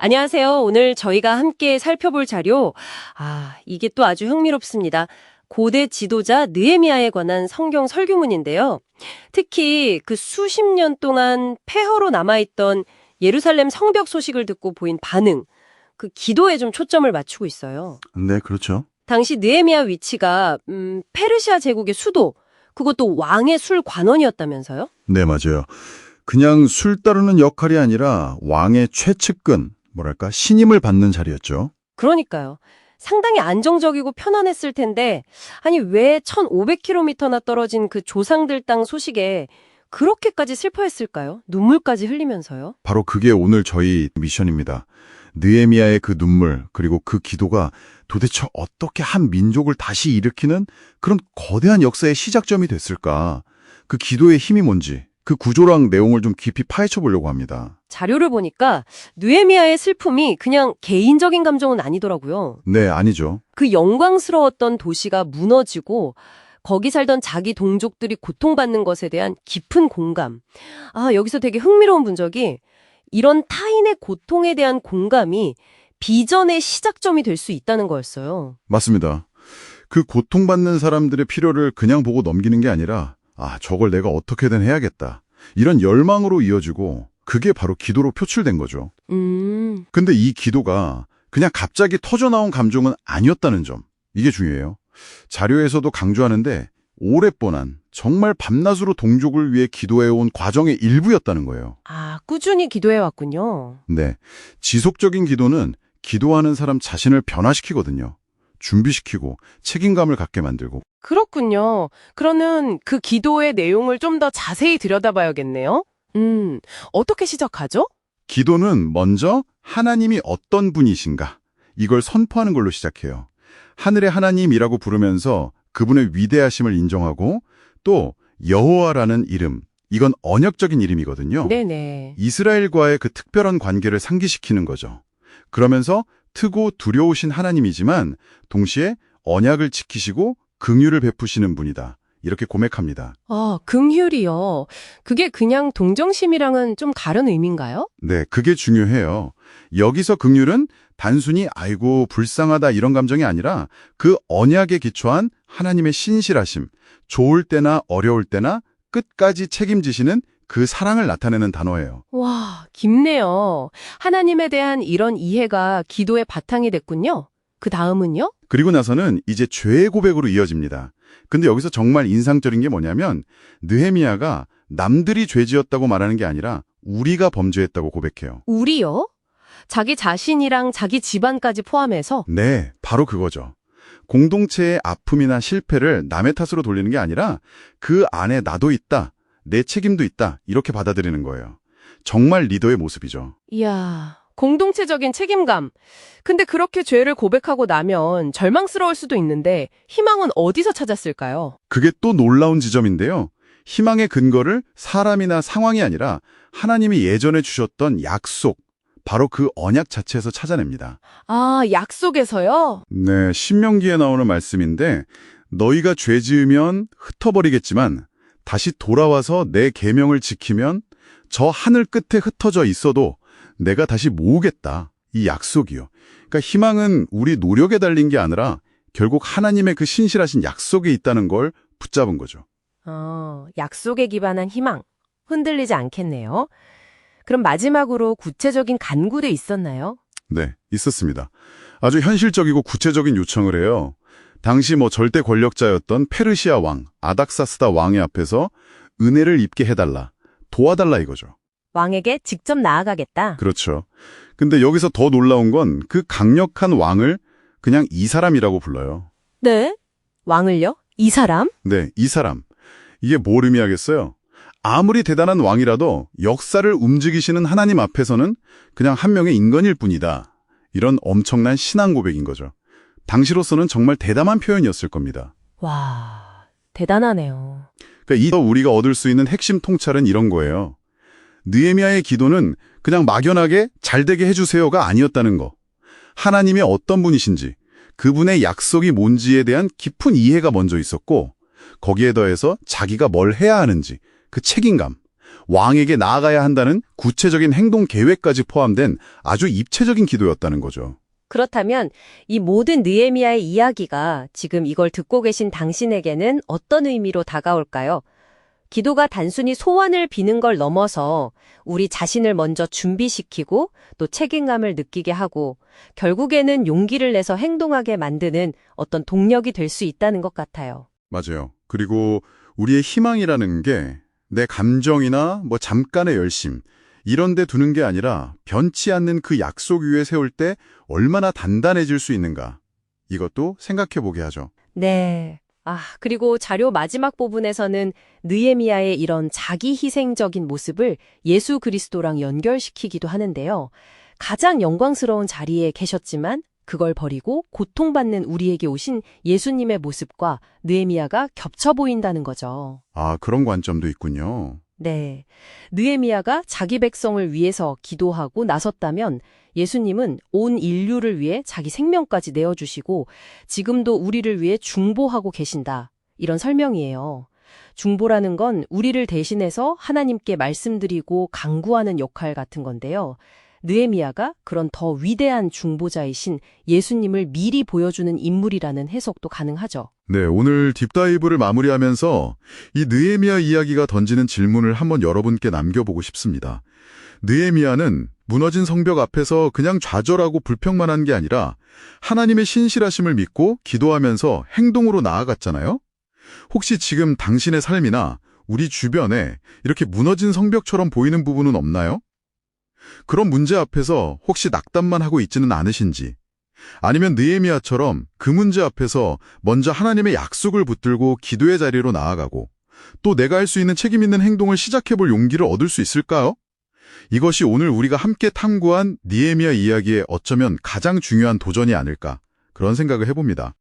안녕하세요. 오늘 저희가 함께 살펴볼 자료, 이게 또 아주 흥미롭습니다. 고대 지도자 느헤미야에 관한 성경 설교문인데요. 특히 그 수십 년 동안 폐허로 남아있던 예루살렘 성벽 소식을 듣고 보인 반응, 그 기도에 좀 초점을 맞추고 있어요. 네, 그렇죠. 당시 느헤미야 위치가 페르시아 제국의 수도, 그것도 왕의 술 관원이었다면서요? 네, 맞아요. 그냥 술 따르는 역할이 아니라 왕의 최측근, 뭐랄까, 신임을 받는 자리였죠. 그러니까요. 상당히 안정적이고 편안했을 텐데, 아니, 왜 1500km나 떨어진 그 조상들 땅 소식에 그렇게까지 슬퍼했을까요? 눈물까지 흘리면서요? 바로 그게 오늘 저희 미션입니다. 느헤미야의 그 눈물, 그리고 그 기도가 도대체 어떻게 한 민족을 다시 일으키는 그런 거대한 역사의 시작점이 됐을까? 그 기도의 힘이 뭔지, 그 구조랑 내용을 좀 깊이 파헤쳐 보려고 합니다. 자료를 보니까 느헤미야의 슬픔이 그냥 개인적인 감정은 아니더라고요. 네, 아니죠. 그 영광스러웠던 도시가 무너지고 거기 살던 자기 동족들이 고통받는 것에 대한 깊은 공감. 여기서 되게 흥미로운 분석이 이런 타인의 고통에 대한 공감이 비전의 시작점이 될 수 있다는 거였어요. 맞습니다. 그 고통받는 사람들의 필요를 그냥 보고 넘기는 게 아니라 저걸 내가 어떻게든 해야겠다. 이런 열망으로 이어지고 그게 바로 기도로 표출된 거죠. 근데 이 기도가 그냥 갑자기 터져나온 감정은 아니었다는 점. 이게 중요해요. 자료에서도 강조하는데 오랫동안 정말 밤낮으로 동족을 위해 기도해온 과정의 일부였다는 거예요. 꾸준히 기도해왔군요. 네. 지속적인 기도는 기도하는 사람 자신을 변화시키거든요. 준비시키고 책임감을 갖게 만들고. 그렇군요. 그러면 그 기도의 내용을 좀 더 자세히 들여다봐야겠네요. 어떻게 시작하죠? 기도는 먼저 하나님이 어떤 분이신가 이걸 선포하는 걸로 시작해요. 하늘의 하나님이라고 부르면서 그분의 위대하심을 인정하고 또 여호와라는 이름, 이건 언약적인 이름이거든요. 네네. 이스라엘과의 그 특별한 관계를 상기시키는 거죠. 그러면서 트고 두려우신 하나님이지만 동시에 언약을 지키시고 긍휼을 베푸시는 분이다. 이렇게 고백합니다. 긍휼이요. 그게 그냥 동정심이랑은 좀 다른 의미인가요? 네, 그게 중요해요. 여기서 긍휼은 단순히 아이고 불쌍하다 이런 감정이 아니라 그 언약에 기초한 하나님의 신실하심, 좋을 때나 어려울 때나 끝까지 책임지시는 그 사랑을 나타내는 단어예요. 와, 깊네요. 하나님에 대한 이런 이해가 기도의 바탕이 됐군요. 그 다음은요? 그리고 나서는 이제 죄의 고백으로 이어집니다. 근데 여기서 정말 인상적인 게 뭐냐면 느헤미야가 남들이 죄지었다고 말하는 게 아니라 우리가 범죄했다고 고백해요. 우리요? 자기 자신이랑 자기 집안까지 포함해서? 네, 바로 그거죠. 공동체의 아픔이나 실패를 남의 탓으로 돌리는 게 아니라 그 안에 나도 있다, 내 책임도 있다 이렇게 받아들이는 거예요. 정말 리더의 모습이죠. 이야, 공동체적인 책임감. 근데 그렇게 죄를 고백하고 나면 절망스러울 수도 있는데 희망은 어디서 찾았을까요? 그게 또 놀라운 지점인데요. 희망의 근거를 사람이나 상황이 아니라 하나님이 예전에 주셨던 약속, 바로 그 언약 자체에서 찾아냅니다. 약속에서요? 네, 신명기에 나오는 말씀인데 너희가 죄 지으면 흩어버리겠지만 다시 돌아와서 내 계명을 지키면 저 하늘 끝에 흩어져 있어도 내가 다시 모으겠다. 이 약속이요. 그러니까 희망은 우리 노력에 달린 게 아니라 결국 하나님의 그 신실하신 약속에 있다는 걸 붙잡은 거죠. 약속에 기반한 희망. 흔들리지 않겠네요. 그럼 마지막으로 구체적인 간구도 있었나요? 네, 있었습니다. 아주 현실적이고 구체적인 요청을 해요. 당시 절대 권력자였던 페르시아 왕, 아닥사스다 왕의 앞에서 은혜를 입게 해달라, 도와달라 이거죠. 왕에게 직접 나아가겠다. 그렇죠. 근데 여기서 더 놀라운 건 그 강력한 왕을 그냥 이 사람이라고 불러요. 네? 왕을요? 이 사람? 네, 이 사람. 이게 뭘 의미하겠어요? 아무리 대단한 왕이라도 역사를 움직이시는 하나님 앞에서는 그냥 한 명의 인간일 뿐이다. 이런 엄청난 신앙 고백인 거죠. 당시로서는 정말 대담한 표현이었을 겁니다. 와, 대단하네요. 그러니까 우리가 얻을 수 있는 핵심 통찰은 이런 거예요. 느헤미야의 기도는 그냥 막연하게 잘되게 해주세요가 아니었다는 거. 하나님이 어떤 분이신지, 그분의 약속이 뭔지에 대한 깊은 이해가 먼저 있었고 거기에 더해서 자기가 뭘 해야 하는지, 그 책임감, 왕에게 나아가야 한다는 구체적인 행동 계획까지 포함된 아주 입체적인 기도였다는 거죠. 그렇다면 이 모든 느헤미야의 이야기가 지금 이걸 듣고 계신 당신에게는 어떤 의미로 다가올까요? 기도가 단순히 소원을 비는 걸 넘어서 우리 자신을 먼저 준비시키고 또 책임감을 느끼게 하고 결국에는 용기를 내서 행동하게 만드는 어떤 동력이 될 수 있다는 것 같아요. 맞아요. 그리고 우리의 희망이라는 게 내 감정이나 잠깐의 열심, 이런 데 두는 게 아니라 변치 않는 그 약속 위에 세울 때 얼마나 단단해질 수 있는가. 이것도 생각해 보게 하죠. 네. 그리고 자료 마지막 부분에서는 느헤미야의 이런 자기 희생적인 모습을 예수 그리스도랑 연결시키기도 하는데요. 가장 영광스러운 자리에 계셨지만 그걸 버리고 고통받는 우리에게 오신 예수님의 모습과 느헤미야가 겹쳐 보인다는 거죠. 그런 관점도 있군요. 네. 느헤미야가 자기 백성을 위해서 기도하고 나섰다면 예수님은 온 인류를 위해 자기 생명까지 내어주시고 지금도 우리를 위해 중보하고 계신다. 이런 설명이에요. 중보라는 건 우리를 대신해서 하나님께 말씀드리고 강구하는 역할 같은 건데요. 느헤미야가 그런 더 위대한 중보자이신 예수님을 미리 보여주는 인물이라는 해석도 가능하죠. 네, 오늘 딥다이브를 마무리하면서 이 느헤미야 이야기가 던지는 질문을 한번 여러분께 남겨보고 싶습니다. 느헤미야는 무너진 성벽 앞에서 그냥 좌절하고 불평만 한 게 아니라 하나님의 신실하심을 믿고 기도하면서 행동으로 나아갔잖아요? 혹시 지금 당신의 삶이나 우리 주변에 이렇게 무너진 성벽처럼 보이는 부분은 없나요? 그런 문제 앞에서 혹시 낙담만 하고 있지는 않으신지, 아니면 느헤미야처럼 그 문제 앞에서 먼저 하나님의 약속을 붙들고 기도의 자리로 나아가고 또 내가 할 수 있는 책임 있는 행동을 시작해볼 용기를 얻을 수 있을까요? 이것이 오늘 우리가 함께 탐구한 느헤미야 이야기의 어쩌면 가장 중요한 도전이 아닐까, 그런 생각을 해봅니다.